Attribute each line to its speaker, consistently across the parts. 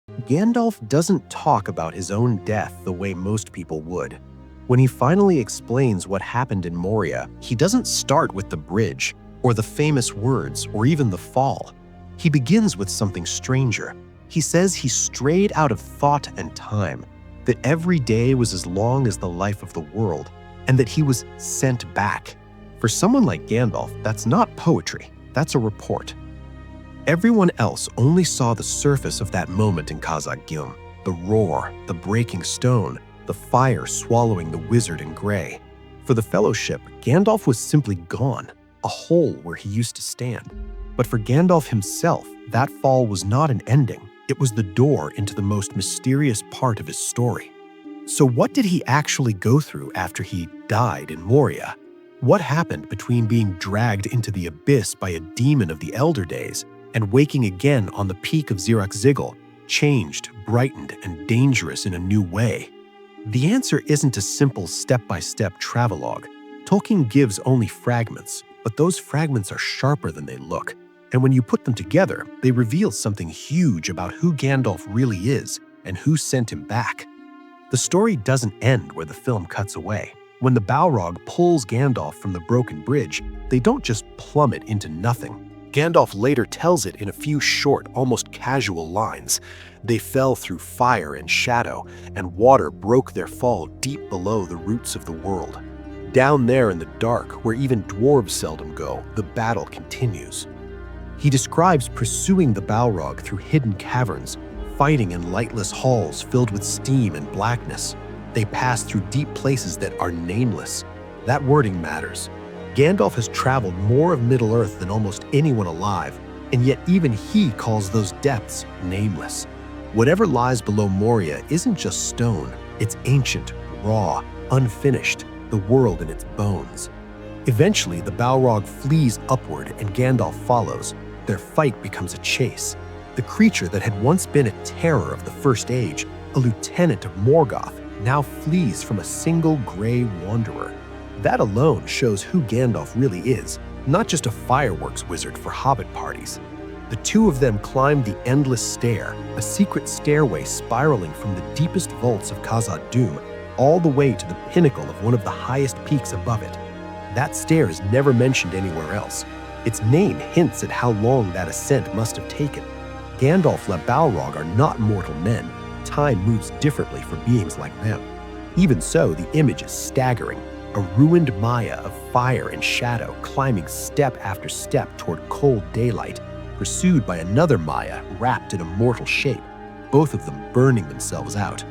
Speaker 1: Gandalf doesn't talk about his own death the way most people would. When he finally explains what happened in Moria, he doesn't start with the bridge, or the famous words, or even the fall. He begins with something stranger. He says he strayed out of thought and time, that every day was as long as the life of the world, and that he was sent back. For someone like Gandalf, that's not poetry, that's a report. Everyone else only saw the surface of that moment in Zirakzigil, the roar, the breaking stone, the fire swallowing the wizard in gray. For the Fellowship, Gandalf was simply gone, a hole where he used to stand. But for Gandalf himself, that fall was not an ending. It was the door into the most mysterious part of his story. So what did he actually go through after he died in Moria? What happened between being dragged into the abyss by a demon of the Elder Days and waking again on the peak of Zirakzigil, changed, brightened, and dangerous in a new way? The answer isn't a simple step-by-step travelogue. Tolkien gives only fragments, but those fragments are sharper than they look. And when you put them together, they reveal something huge about who Gandalf really is and who sent him back. The story doesn't end where the film cuts away. When the Balrog pulls Gandalf from the broken bridge, they don't just plummet into nothing. Gandalf later tells it in a few short, almost casual lines. They fell through fire and shadow, and water broke their fall deep below the roots of the world. Down there in the dark, where even dwarves seldom go, the battle continues. He describes pursuing the Balrog through hidden caverns, fighting in lightless halls filled with steam and blackness. They pass through deep places that are nameless. That wording matters. Gandalf has traveled more of Middle-earth than almost anyone alive, and yet even he calls those depths nameless. Whatever lies below Moria isn't just stone, it's ancient, raw, unfinished, the world in its bones. Eventually, the Balrog flees upward and Gandalf follows. Their fight becomes a chase. The creature that had once been a terror of the First Age, a lieutenant of Morgoth, now flees from a single gray wanderer. That alone shows who Gandalf really is, not just a fireworks wizard for hobbit parties. The two of them climb the Endless Stair, a secret stairway spiraling from the deepest vaults of Khazad-dûm all the way to the pinnacle of one of the highest peaks above it. That stair is never mentioned anywhere else. Its name hints at how long that ascent must have taken. Gandalf and Balrog are not mortal men. Time moves differently for beings like them. Even so, the image is staggering. A ruined Maya of fire and shadow climbing step after step toward cold daylight, pursued by another Maya wrapped in a mortal shape, both of them burning themselves out.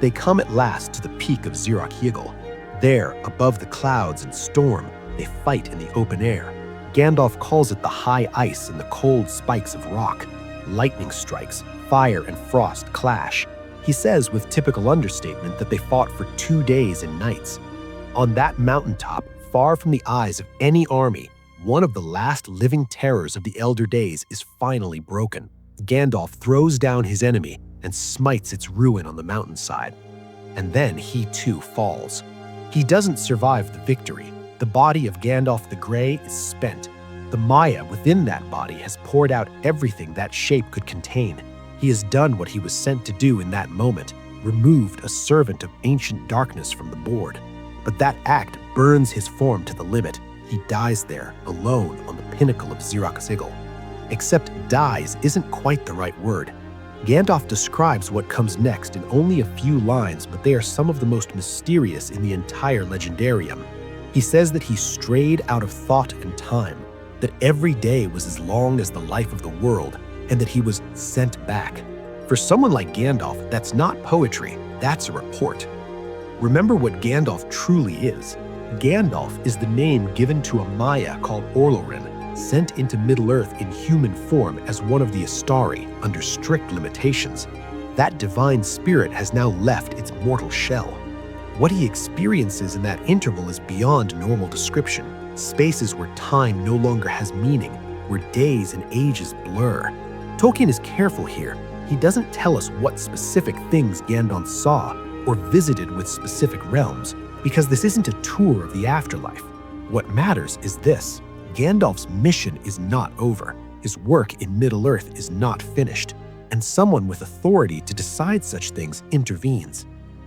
Speaker 1: They come at last to the peak of Zirakzigil. There, above the clouds and storm, they fight in the open air. Gandalf calls it the high ice and the cold spikes of rock. Lightning strikes, fire and frost clash. He says with typical understatement that they fought for 2 days and nights. On that mountaintop, far from the eyes of any army, one of the last living terrors of the Elder Days is finally broken. Gandalf throws down his enemy and smites its ruin on the mountainside. And then he too falls. He doesn't survive the victory. The body of Gandalf the Grey is spent. The Maya within that body has poured out everything that shape could contain. He has done what he was sent to do in that moment, removed a servant of ancient darkness from the board. But that act burns his form to the limit. He dies there, alone on the pinnacle of Zirakzigil. Except dies isn't quite the right word. Gandalf describes what comes next in only a few lines, but they are some of the most mysterious in the entire legendarium. He says that he strayed out of thought and time, that every day was as long as the life of the world, and that he was sent back. For someone like Gandalf, that's not poetry, that's a report. Remember what Gandalf truly is. Gandalf is the name given to a Maya called Olórin, sent into Middle-earth in human form as one of the Istari under strict limitations. That divine spirit has now left its mortal shell. What he experiences in that interval is beyond normal description. Spaces where time no longer has meaning, where days and ages blur. Tolkien is careful here. He doesn't tell us what specific things Gandalf saw or visited with specific realms, because this isn't a tour of the afterlife. What matters is this: Gandalf's mission is not over. His work in Middle-earth is not finished. and someone with authority to decide such things intervenes.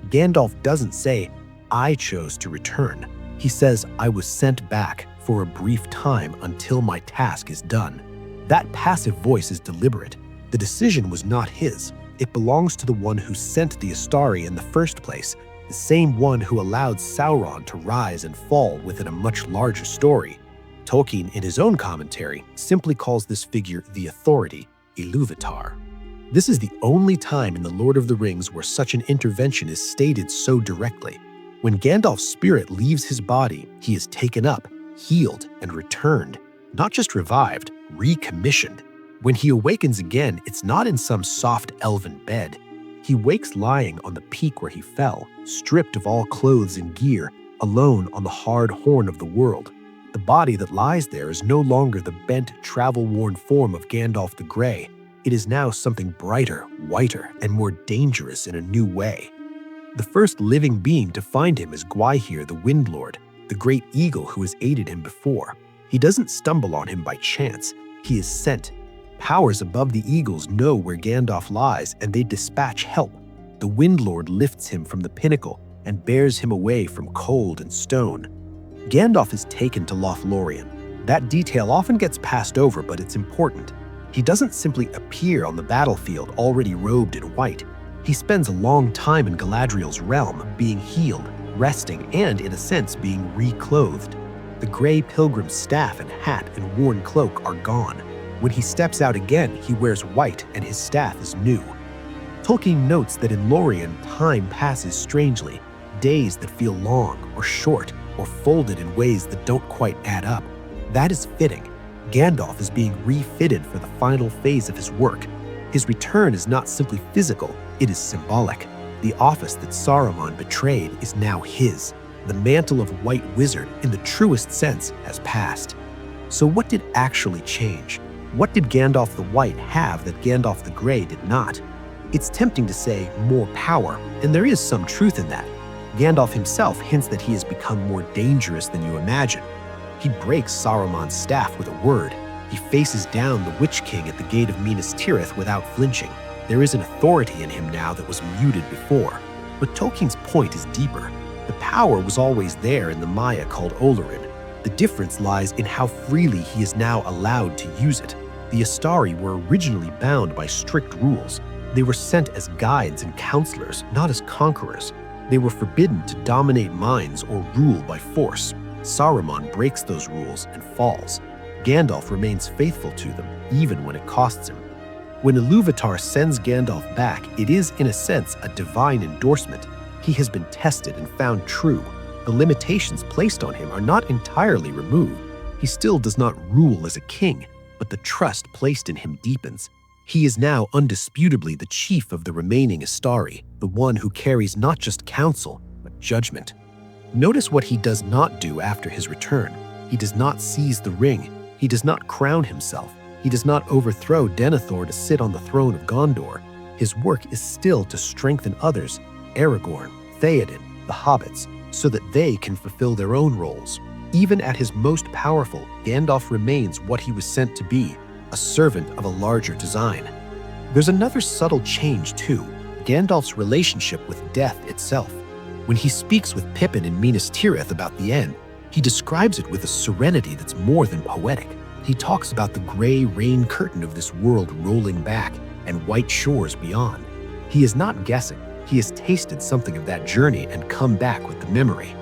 Speaker 1: Gandalf doesn't say, "I chose to return." He says, "I was sent back for a brief time until my task is done." That passive voice is deliberate. The decision was not his. It belongs to the one who sent the Istari in the first place, the same one who allowed Sauron to rise and fall within a much larger story. Tolkien, in his own commentary, simply calls this figure the Authority, Ilúvatar. This is the only time in The Lord of the Rings where such an intervention is stated so directly. When Gandalf's spirit leaves his body, he is taken up, healed, and returned, not just revived, recommissioned. When he awakens again, it's not in some soft elven bed. He wakes lying on the peak where he fell, stripped of all clothes and gear, alone on the hard horn of the world. The body that lies there is no longer the bent, travel-worn form of Gandalf the Grey. It is now something brighter, whiter, and more dangerous in a new way. The first living being to find him is Gwaihir the Windlord, the great eagle who has aided him before. He doesn't stumble on him by chance. He is sent. Powers above the eagles know where Gandalf lies, and they dispatch help. The Windlord lifts him from the pinnacle and bears him away from cold and stone. Gandalf is taken to Lothlorien. That detail often gets passed over, but it's important. He doesn't simply appear on the battlefield already robed in white. He spends a long time in Galadriel's realm, being healed, resting, and, in a sense, being reclothed. The gray pilgrim's staff and hat and worn cloak are gone. When he steps out again, he wears white and his staff is new. Tolkien notes that in Lorien, time passes strangely, days that feel long or short or folded in ways that don't quite add up. That is fitting. Gandalf is being refitted for the final phase of his work. His return is not simply physical, it is symbolic. The office that Saruman betrayed is now his. The mantle of White Wizard, in the truest sense, has passed. So what did actually change? What did Gandalf the White have that Gandalf the Grey did not? It's tempting to say more power, and there is some truth in that. Gandalf himself hints that he has become more dangerous than you imagine. He breaks Saruman's staff with a word. He faces down the Witch King at the gate of Minas Tirith without flinching. There is an authority in him now that was muted before. But Tolkien's point is deeper. The power was always there in the Maya called Olórin. The difference lies in how freely he is now allowed to use it. The Istari were originally bound by strict rules. They were sent as guides and counselors, not as conquerors. They were forbidden to dominate minds or rule by force. Saruman breaks those rules and falls. Gandalf remains faithful to them, even when it costs him. When Ilúvatar sends Gandalf back, it is, in a sense, a divine endorsement. He has been tested and found true. The limitations placed on him are not entirely removed. He still does not rule as a king, but the trust placed in him deepens. He is now undisputably the chief of the remaining Istari, the one who carries not just counsel, but judgment. Notice what he does not do after his return. He does not seize the ring. He does not crown himself. He does not overthrow Denethor to sit on the throne of Gondor. His work is still to strengthen others, Aragorn, Theoden, the hobbits, so that they can fulfill their own roles. Even at his most powerful, Gandalf remains what he was sent to be, a servant of a larger design. There's another subtle change too, Gandalf's relationship with death itself. When he speaks with Pippin in Minas Tirith about the end, he describes it with a serenity that's more than poetic. He talks about the gray rain curtain of this world rolling back and white shores beyond. He is not guessing. He has tasted something of that journey and come back with the memory.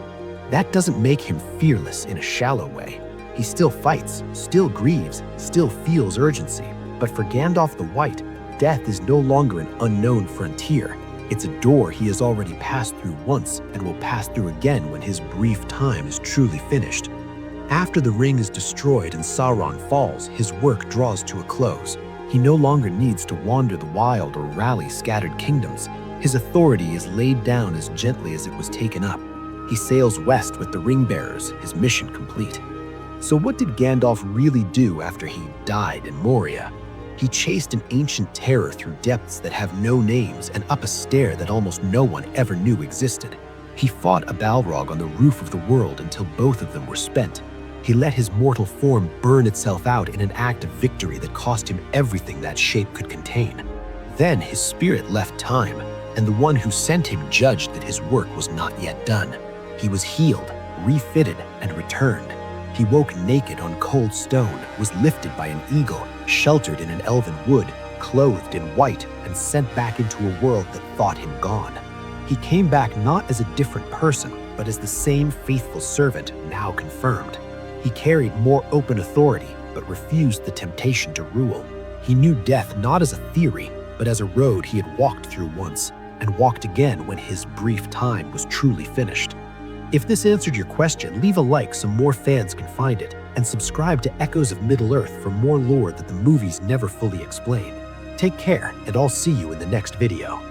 Speaker 1: That doesn't make him fearless in a shallow way. He still fights, still grieves, still feels urgency. But for Gandalf the White, death is no longer an unknown frontier. It's a door he has already passed through once and will pass through again when his brief time is truly finished. After the ring is destroyed and Sauron falls, his work draws to a close. He no longer needs to wander the wild or rally scattered kingdoms. His authority is laid down as gently as it was taken up. He sails west with the ring bearers, his mission complete. So what did Gandalf really do after he died in Moria? He chased an ancient terror through depths that have no names and up a stair that almost no one ever knew existed. He fought a Balrog on the roof of the world until both of them were spent. He let his mortal form burn itself out in an act of victory that cost him everything that shape could contain. Then his spirit left time, and the one who sent him judged that his work was not yet done. He was healed, refitted, and returned. He woke naked on cold stone, was lifted by an eagle, sheltered in an elven wood, clothed in white, and sent back into a world that thought him gone. He came back not as a different person, but as the same faithful servant, now confirmed. He carried more open authority, but refused the temptation to rule. He knew death not as a theory, but as a road he had walked through once, and walked again when his brief time was truly finished. If this answered your question, leave a like so more fans can find it, and subscribe to Echoes of Middle-earth for more lore that the movies never fully explain. Take care, and I'll see you in the next video.